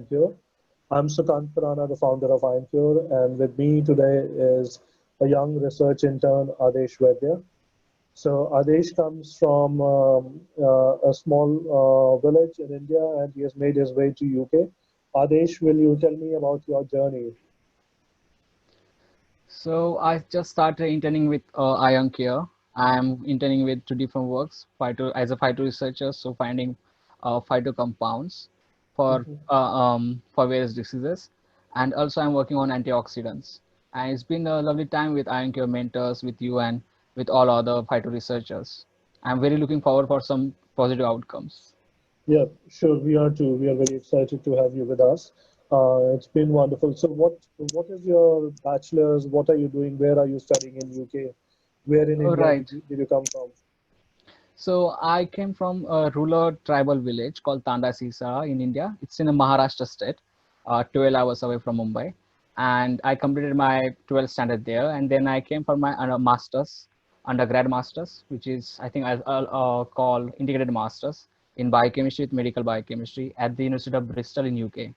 IonCure. I'm Sukant Khurana, the founder of IonCure, and with me today is a young research intern, Adesh Vaidya. So Adesh comes from a small village in India, and he has made his way to UK. Adesh, will you tell me about your journey? So I just started interning with IonCure. I'm interning with two different works, as a phyto researcher, so finding phytocompounds Mhm. for various diseases, and also I'm working on antioxidants. And it's been a lovely time with IonCure mentors, with you, and with all other phyto researchers. I'm very looking forward for some positive outcomes. Yeah, sure. We are too. We are very excited to have you with us. It's been wonderful. So, what is your bachelor's? What are you doing? Where are you studying in UK? Where in All India right. did you come from? So I came from a rural tribal village called Tanda Sisa in India. It's in the Maharashtra state, 12 hours away from Mumbai. And I completed my 12th standard there. And then I came for my master's, undergrad master's, which is, I think, called integrated master's in biochemistry with medical biochemistry at the University of Bristol in UK.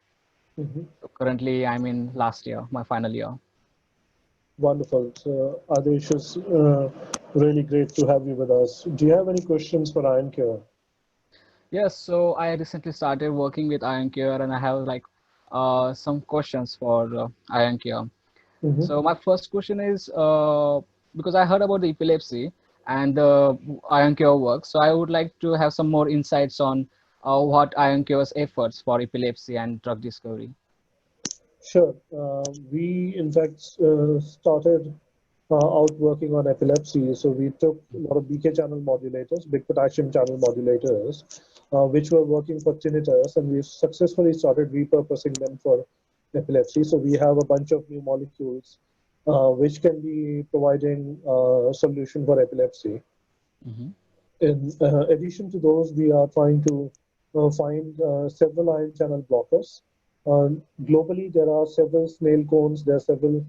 Mhm. So currently, I'm in last year, my final year. Wonderful. So, Adesh, is really great to have you with us. Do you have any questions for IonCure? Yes, so I recently started working with IonCure and I have like some questions for IonCure. Hmm. So my first question is because I heard about the epilepsy and the IonCure work, so I would like to have some more insights on what IonCure's efforts for epilepsy and drug discovery. Sure. We, in fact, started out working on epilepsy. So we took a lot of BK channel modulators, big potassium channel modulators, which were working for tinnitus, and we successfully started repurposing them for epilepsy. So we have a bunch of new molecules which can be providing solution for epilepsy. Hmm. In addition to those, we are trying to find several ion channel blockers. Globally, there are several snail cones, there are several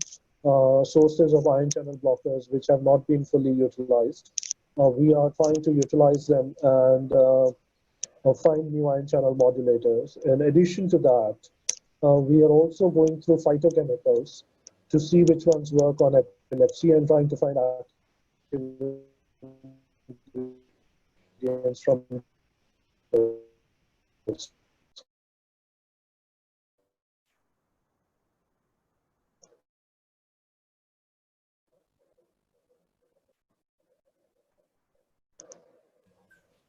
sources of ion channel blockers which have not been fully utilized. We are trying to utilize them and find new ion channel modulators. In addition to that, we are also going through phytochemicals to see which ones work on epilepsy and trying to find active ingredients from those.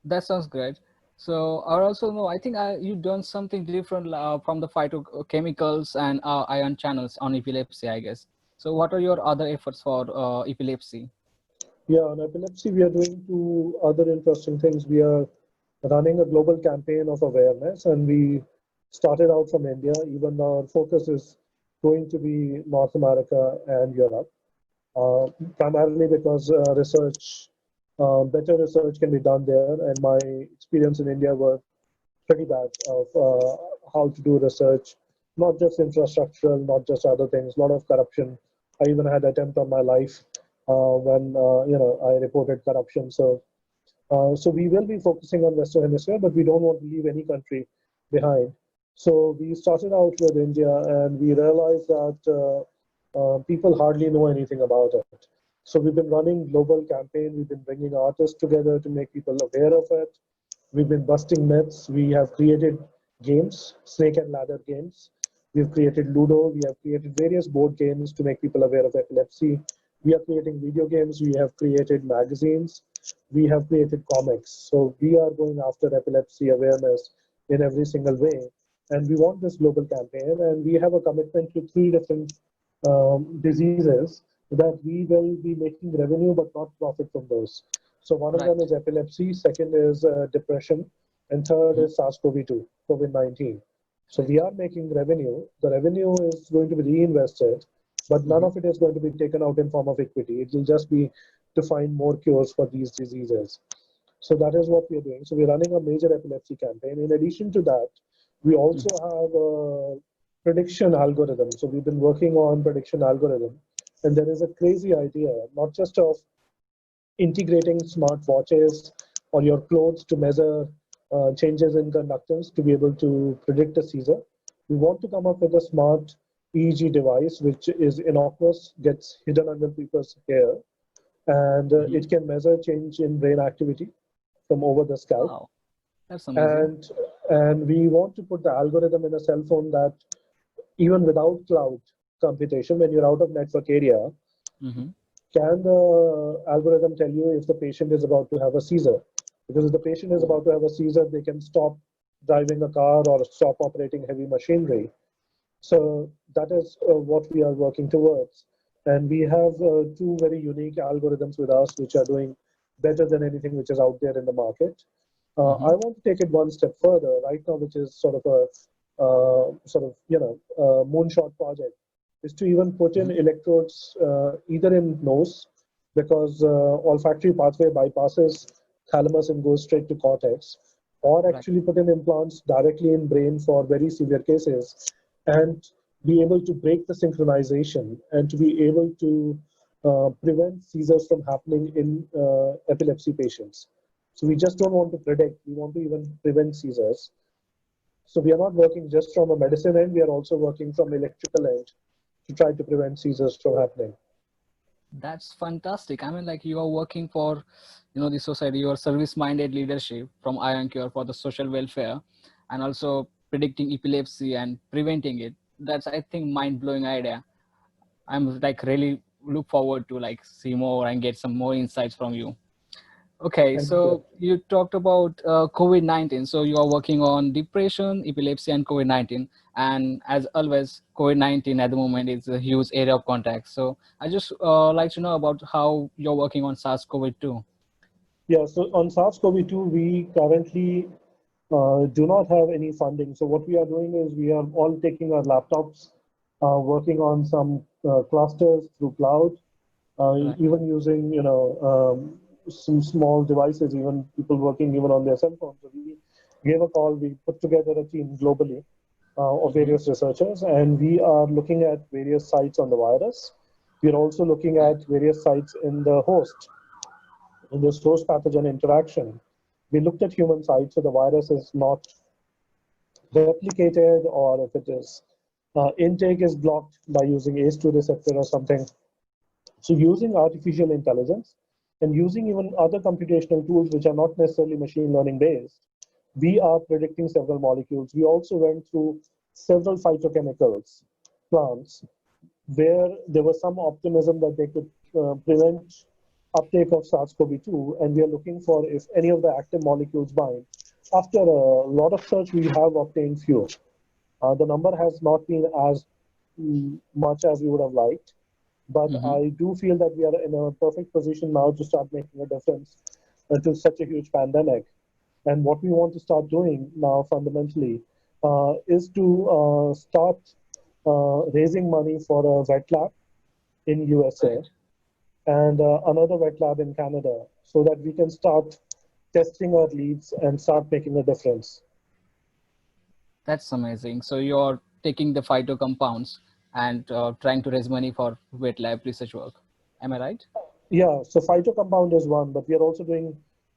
That sounds great. So I also know, I think you've done something different from the phytochemicals and ion channels on epilepsy, I guess. So what are your other efforts for epilepsy? Yeah, on epilepsy, we are doing two other interesting things. We are running a global campaign of awareness, and we started out from India, even though our focus is going to be North America and Europe, uh, primarily because better research can be done there, and my experience in India were pretty bad of how to do research, not just infrastructural, not just other things, a lot of corruption. I even had attempt on my life when I reported corruption. So we will be focusing on Western Hemisphere, but we don't want to leave any country behind. So we started out with India, and we realized that people hardly know anything about it. So we've been running global campaign. We've been bringing artists together to make people aware of it. We've been busting myths. We have created games, snake and ladder games. We've created Ludo. We have created various board games to make people aware of epilepsy. We are creating video games. We have created magazines. We have created comics. So we are going after epilepsy awareness in every single way. And we want this global campaign. And we have a commitment to three different diseases that we will be making revenue but not profit from those. So one of them Right. is epilepsy, second is depression, and third Mhm. is SARS-CoV-2, COVID-19. So we Right. are making revenue. The revenue is going to be reinvested, but none Hmm. of it is going to be taken out in form of equity. It will just be to find more cures for these diseases. So that is what we are doing. So we're running a major epilepsy campaign. In addition to that, we also have a prediction algorithm. So we've been working on prediction algorithm, and there is a crazy idea, not just of integrating smart watches or your clothes to measure changes in conductance to be able to predict a seizure. We want to come up with a smart EEG device which is innocuous, gets hidden under people's hair, and it can measure change in brain activity from over the scalp. Wow, that's amazing. And we want to put the algorithm in a cell phone that even without cloud computation, when you're out of network area, Mm-hmm. can the algorithm tell you if the patient is about to have a seizure? Because if the patient is about to have a seizure, they can stop driving a car or stop operating heavy machinery. So that is what we are working towards. And we have two very unique algorithms with us, which are doing better than anything which is out there in the market. Mm-hmm. I want to take it one step further right now, which is sort of a moonshot project, is to even put in electrodes either in nose, because olfactory pathway bypasses thalamus and goes straight to cortex, or Right. actually put in implants directly in brain for very severe cases, and be able to break the synchronization and to be able to prevent seizures from happening in epilepsy patients. So we just don't want to predict, we want to even prevent seizures. So we are not working just from a medicine end, we are also working from electrical end to try to prevent seizures from happening. That's fantastic. I mean, like you are working for, the society, your service-minded leadership from IonCure for the social welfare, and also predicting epilepsy and preventing it. That's, I think, mind-blowing idea. I'm like really look forward to like see more and get some more insights from you. Okay, Thank you. so you talked about COVID-19. So you are working on depression, epilepsy, and COVID-19. And as always, COVID-19 at the moment is a huge area of contact. So I just like to know about how you're working on SARS-CoV-2. Yeah, so on SARS-CoV-2, we currently do not have any funding. So what we are doing is we are all taking our laptops, working on some clusters through cloud, Right. even using some small devices, even people working even on their cell phones. So we gave a call, we put together a team globally of Mm-hmm. various researchers, and we are looking at various sites on the virus. We are also looking Right. at various sites in the host, in this host pathogen interaction. We looked at human sites, so the virus is not replicated, or if it is intake is blocked by using ACE2 receptor or something. So using artificial intelligence and using even other computational tools which are not necessarily machine learning based, we are predicting several molecules. We also went through several phytochemicals, plants, where there was some optimism that they could prevent uptake of SARS-CoV-2, and we are looking for if any of the active molecules bind. After a lot of search, we have obtained few. The number has not been as much as we would have liked, but Mm-hmm. I do feel that we are in a perfect position now to start making a difference to such a huge pandemic. And what we want to start doing now fundamentally is to start raising money for a wet lab in USA Right. and another wet lab in Canada, so that we can start testing our leads and start making a difference. That's amazing. So you're taking the phytocompounds and trying to raise money for wet lab research work. Am I right? Yeah, so phytocompound is one, but we are also doing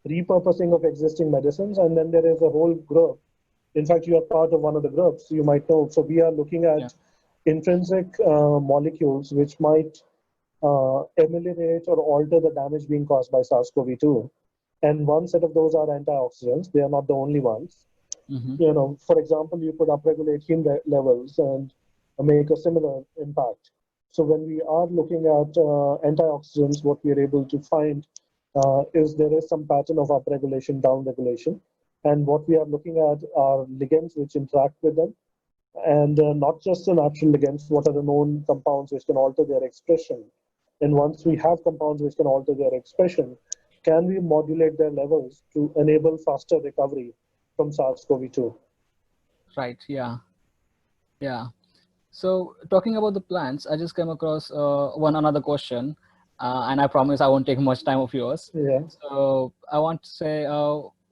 repurposing of existing medicines, and then there is a whole group. In fact, you are part of one of the groups, you might know. So we are looking Yeah. at intrinsic molecules which might ameliorate or alter the damage being caused by SARS-CoV-2. And one set of those are antioxidants. They are not the only ones. Mm-hmm. For example, you could upregulate heme levels and make a similar impact. So when we are looking at antioxidants, what we are able to find is there is some pattern of upregulation, downregulation. And what we are looking at are ligands which interact with them, and not just the natural ligands, what are the known compounds which can alter their expression. And once we have compounds which can alter their expression, can we modulate their levels to enable faster recovery from SARS-CoV-2? Right. Yeah. Yeah. So talking about the plants, I just came across one another question, and I promise I won't take much time of yours. Yeah, So I want to say,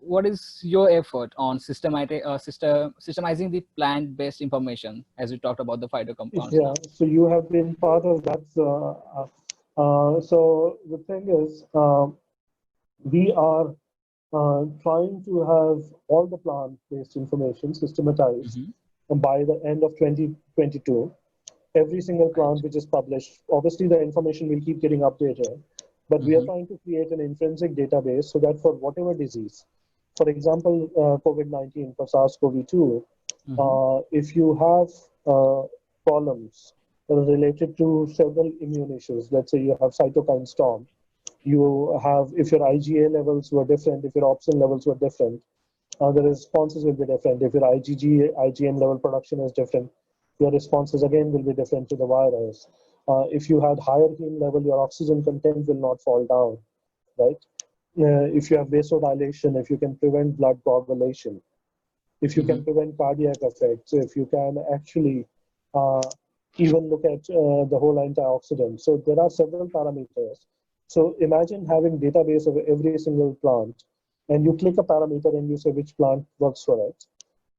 what is your effort on systemizing the plant-based information, as we talked about the phytocompounds yeah. now? So you have been part of that. So the thing is, we are trying to have all the plant-based information systematized Mm-hmm. by the end of 2022, every single plant which is published, obviously the information will keep getting updated, but we are trying to create an intrinsic database so that for whatever disease, for example, COVID-19 for SARS-CoV2, if you have columns that are related to several immune issues, let's say you have cytokine storm, you have, if your IgA levels were different, if your opsin levels were different, the responses will be different. If your IgM level production is different, your responses again will be different to the virus. If you had higher heme level, your oxygen content will not fall down, right? If you have vasodilation, if you can prevent blood coagulation, if you can prevent cardiac effects, if you can actually even look at the whole antioxidant. So there are several parameters. So imagine having database of every single plant, and you click a parameter and you say which plant works for it.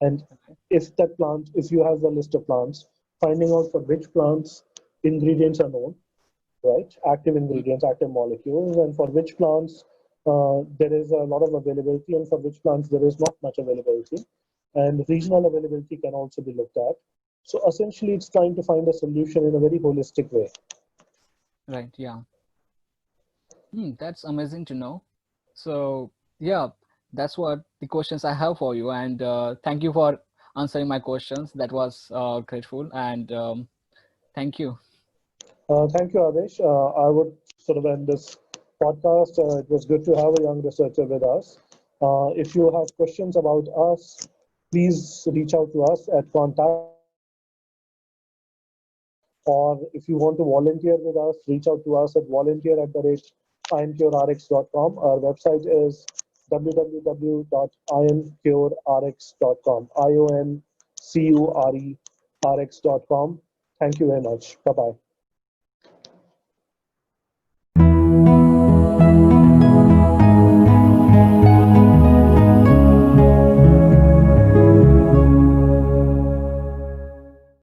And if that plant, if you have a list of plants, finding out for which plants ingredients are known, right? Active ingredients, active molecules, and for which plants there is a lot of availability, and for which plants there is not much availability. And regional availability can also be looked at. So essentially, it's trying to find a solution in a very holistic way. Right. Yeah. That's amazing to know. So yeah, that's what the questions I have for you. And thank you for answering my questions. That was grateful. And thank you. Thank you, Adesh. I would sort of end this podcast. It was good to have a young researcher with us. If you have questions about us, please reach out to us at contact. Or if you want to volunteer with us, reach out to us at volunteer@ioncurerx.com. Our website is www.ioncurerx.com. IONCURERX.com. Thank you very much. Bye-bye.